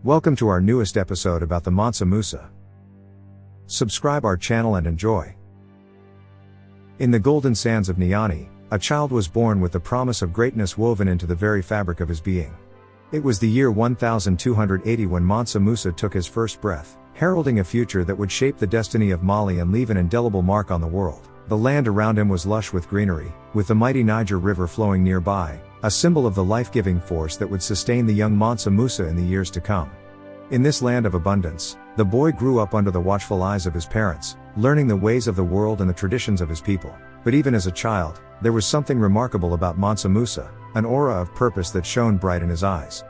Welcome to our newest episode about the Mansa Musa. Subscribe our channel and enjoy. In the golden sands of Niani, a child was born with the promise of greatness woven into the very fabric of his being. It was the year 1280 when Mansa Musa took his first breath, heralding a future that would shape the destiny of Mali and leave an indelible mark on the world. The land around him was lush with greenery, with the mighty Niger River flowing nearby, a symbol of the life-giving force that would sustain the young Mansa Musa in the years to come. In this land of abundance, the boy grew up under the watchful eyes of his parents, learning the ways of the world and the traditions of his people. But even as a child, there was something remarkable about Mansa Musa, an aura of purpose that shone bright in his eyes.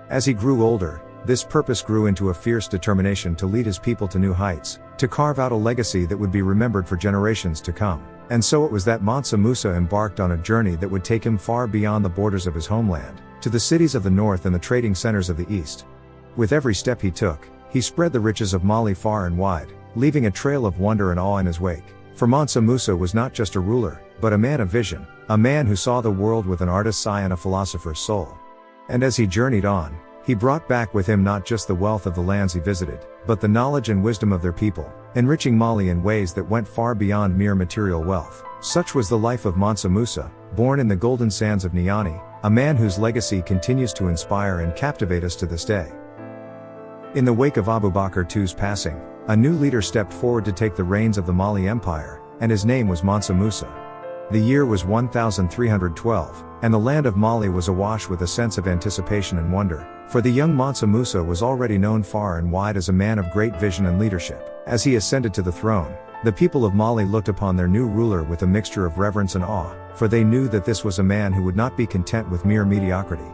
As he grew older, this purpose grew into a fierce determination to lead his people to new heights, to carve out a legacy that would be remembered for generations to come. And so it was that Mansa Musa embarked on a journey that would take him far beyond the borders of his homeland, to the cities of the north and the trading centers of the east. With every step he took, he spread the riches of Mali far and wide, leaving a trail of wonder and awe in his wake. For Mansa Musa was not just a ruler, but a man of vision, a man who saw the world with an artist's eye and a philosopher's soul. And as he journeyed on, he brought back with him not just the wealth of the lands he visited, but the knowledge and wisdom of their people, enriching Mali in ways that went far beyond mere material wealth. Such was the life of Mansa Musa, born in the golden sands of Niani, a man whose legacy continues to inspire and captivate us to this day. In the wake of Abu Bakr II's passing, a new leader stepped forward to take the reins of the Mali Empire, and his name was Mansa Musa. The year was 1312, and the land of Mali was awash with a sense of anticipation and wonder, for the young Mansa Musa was already known far and wide as a man of great vision and leadership. As he ascended to the throne, the people of Mali looked upon their new ruler with a mixture of reverence and awe, for they knew that this was a man who would not be content with mere mediocrity.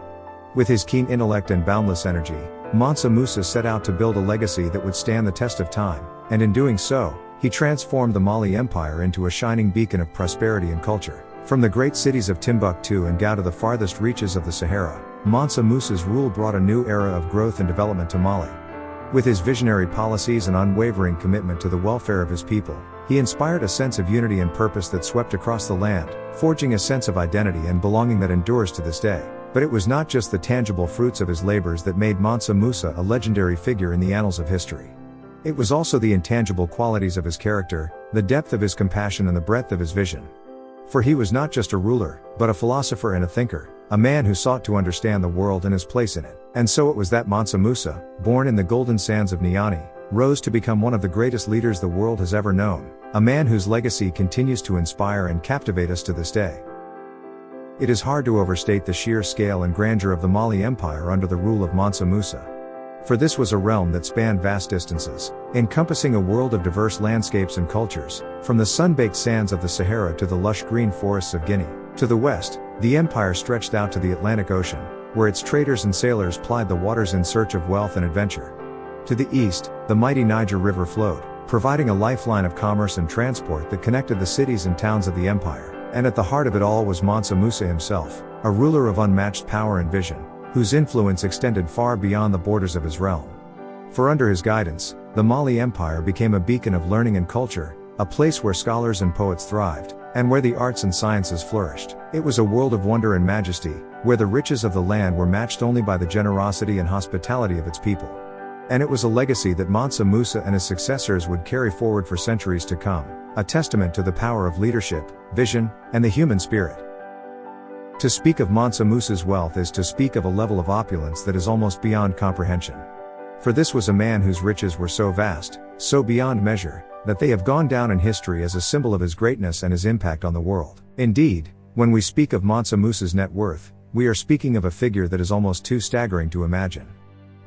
With his keen intellect and boundless energy, Mansa Musa set out to build a legacy that would stand the test of time, and in doing so, he transformed the Mali Empire into a shining beacon of prosperity and culture. From the great cities of Timbuktu and Gao to the farthest reaches of the Sahara, Mansa Musa's rule brought a new era of growth and development to Mali. With his visionary policies and unwavering commitment to the welfare of his people, he inspired a sense of unity and purpose that swept across the land, forging a sense of identity and belonging that endures to this day. But it was not just the tangible fruits of his labors that made Mansa Musa a legendary figure in the annals of history. It was also the intangible qualities of his character, the depth of his compassion and the breadth of his vision. For he was not just a ruler, but a philosopher and a thinker, a man who sought to understand the world and his place in it. And so it was that Mansa Musa, born in the golden sands of Niani, rose to become one of the greatest leaders the world has ever known, a man whose legacy continues to inspire and captivate us to this day. It is hard to overstate the sheer scale and grandeur of the Mali Empire under the rule of Mansa Musa. For this was a realm that spanned vast distances, encompassing a world of diverse landscapes and cultures, from the sun-baked sands of the Sahara to the lush green forests of Guinea. To the west, the empire stretched out to the Atlantic Ocean, where its traders and sailors plied the waters in search of wealth and adventure. To the east, the mighty Niger River flowed, providing a lifeline of commerce and transport that connected the cities and towns of the empire. And at the heart of it all was Mansa Musa himself, a ruler of unmatched power and vision, whose influence extended far beyond the borders of his realm. For under his guidance, the Mali Empire became a beacon of learning and culture, a place where scholars and poets thrived, and where the arts and sciences flourished. It was a world of wonder and majesty, where the riches of the land were matched only by the generosity and hospitality of its people. And it was a legacy that Mansa Musa and his successors would carry forward for centuries to come, a testament to the power of leadership, vision, and the human spirit. To speak of Mansa Musa's wealth is to speak of a level of opulence that is almost beyond comprehension. For this was a man whose riches were so vast, so beyond measure, that they have gone down in history as a symbol of his greatness and his impact on the world. Indeed, when we speak of Mansa Musa's net worth, we are speaking of a figure that is almost too staggering to imagine.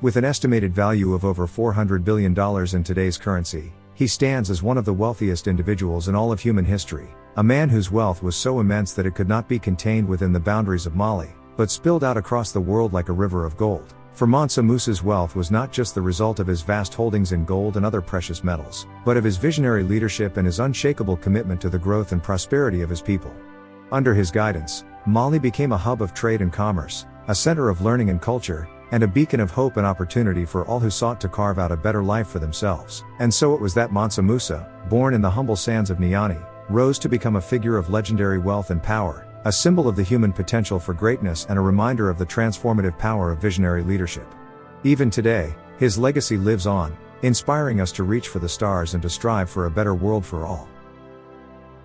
With an estimated value of over $400 billion in today's currency, he stands as one of the wealthiest individuals in all of human history, a man whose wealth was so immense that it could not be contained within the boundaries of Mali, but spilled out across the world like a river of gold. For Mansa Musa's wealth was not just the result of his vast holdings in gold and other precious metals, but of his visionary leadership and his unshakable commitment to the growth and prosperity of his people. Under his guidance, Mali became a hub of trade and commerce, a center of learning and culture, and a beacon of hope and opportunity for all who sought to carve out a better life for themselves. And so it was that Mansa Musa, born in the humble sands of Niani, rose to become a figure of legendary wealth and power, a symbol of the human potential for greatness and a reminder of the transformative power of visionary leadership. Even today, His legacy lives on, inspiring us to reach for the stars and to strive for a better world for all.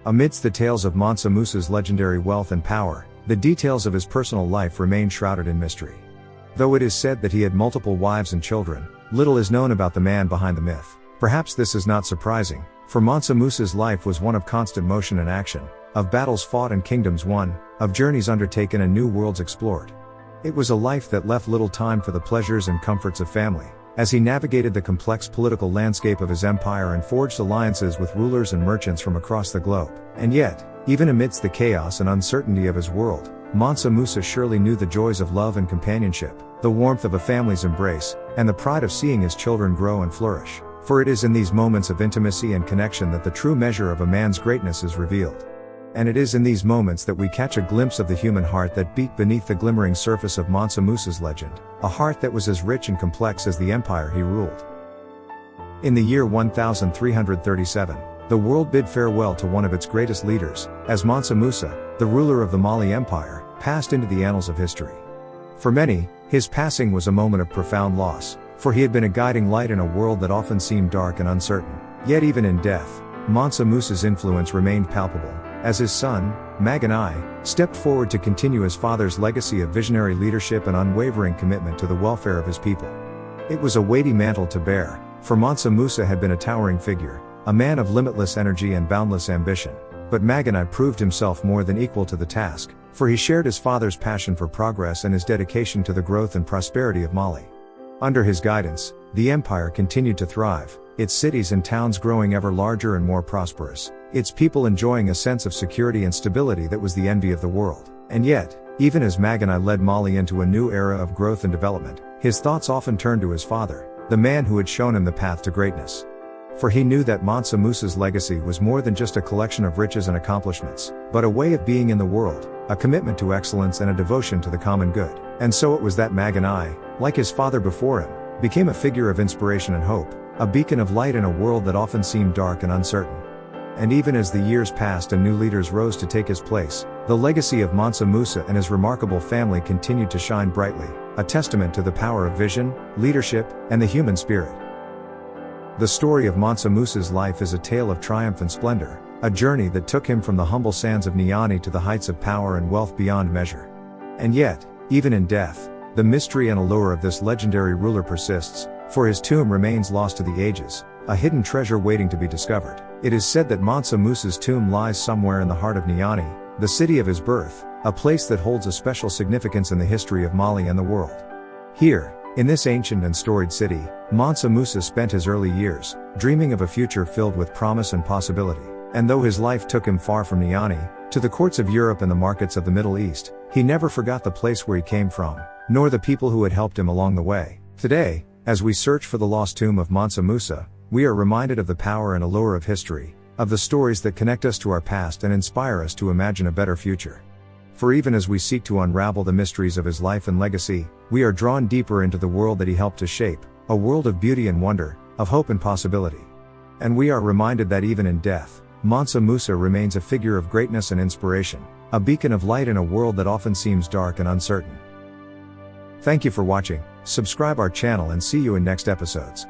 Amidst the tales of Mansa Musa's legendary wealth and power, the details of his personal life remain shrouded in mystery. Though it is said that he had multiple wives and children, little is known about the man behind the myth. Perhaps this is not surprising, for Mansa Musa's life was one of constant motion and action, of battles fought and kingdoms won, of journeys undertaken and new worlds explored. It was a life that left little time for the pleasures and comforts of family, as he navigated the complex political landscape of his empire and forged alliances with rulers and merchants from across the globe. And yet, even amidst the chaos and uncertainty of his world, Mansa Musa surely knew the joys of love and companionship, the warmth of a family's embrace, and the pride of seeing his children grow and flourish. For it is in these moments of intimacy and connection that the true measure of a man's greatness is revealed. And it is in these moments that we catch a glimpse of the human heart that beat beneath the glimmering surface of Mansa Musa's legend, a heart that was as rich and complex as the empire he ruled. In the year 1337, the world bid farewell to one of its greatest leaders, as Mansa Musa, the ruler of the Mali Empire, passed into the annals of history. For many, his passing was a moment of profound loss, for he had been a guiding light in a world that often seemed dark and uncertain. Yet even in death, Mansa Musa's influence remained palpable, as his son, Niani, stepped forward to continue his father's legacy of visionary leadership and unwavering commitment to the welfare of his people. It was a weighty mantle to bear, for Mansa Musa had been a towering figure, a man of limitless energy and boundless ambition. But Niani proved himself more than equal to the task, for he shared his father's passion for progress and his dedication to the growth and prosperity of Mali. Under his guidance, the empire continued to thrive, its cities and towns growing ever larger and more prosperous, its people enjoying a sense of security and stability that was the envy of the world. And yet, even as Niani led Mali into a new era of growth and development, his thoughts often turned to his father, the man who had shown him the path to greatness. For he knew that Mansa Musa's legacy was more than just a collection of riches and accomplishments, but a way of being in the world, a commitment to excellence and a devotion to the common good. And so it was that Niani, like his father before him, became a figure of inspiration and hope, a beacon of light in a world that often seemed dark and uncertain. And even as the years passed and new leaders rose to take his place, the legacy of Mansa Musa and his remarkable family continued to shine brightly, a testament to the power of vision, leadership, and the human spirit. The story of Mansa Musa's life is a tale of triumph and splendor, a journey that took him from the humble sands of Niani to the heights of power and wealth beyond measure. And yet, even in death, the mystery and allure of this legendary ruler persists, for his tomb remains lost to the ages, a hidden treasure waiting to be discovered. It is said that Mansa Musa's tomb lies somewhere in the heart of Niani, the city of his birth, a place that holds a special significance in the history of Mali and the world. Here, in this ancient and storied city, Mansa Musa spent his early years, dreaming of a future filled with promise and possibility. And though his life took him far from Niani, to the courts of Europe and the markets of the Middle East, he never forgot the place where he came from, nor the people who had helped him along the way. Today, as we search for the lost tomb of Mansa Musa, we are reminded of the power and allure of history, of the stories that connect us to our past and inspire us to imagine a better future. For even as we seek to unravel the mysteries of his life and legacy, we are drawn deeper into the world that he helped to shape, a world of beauty and wonder, of hope and possibility. And we are reminded that even in death, Mansa Musa remains a figure of greatness and inspiration, a beacon of light in a world that often seems dark and uncertain. Thank you for watching, subscribe our channel and see you in next episodes.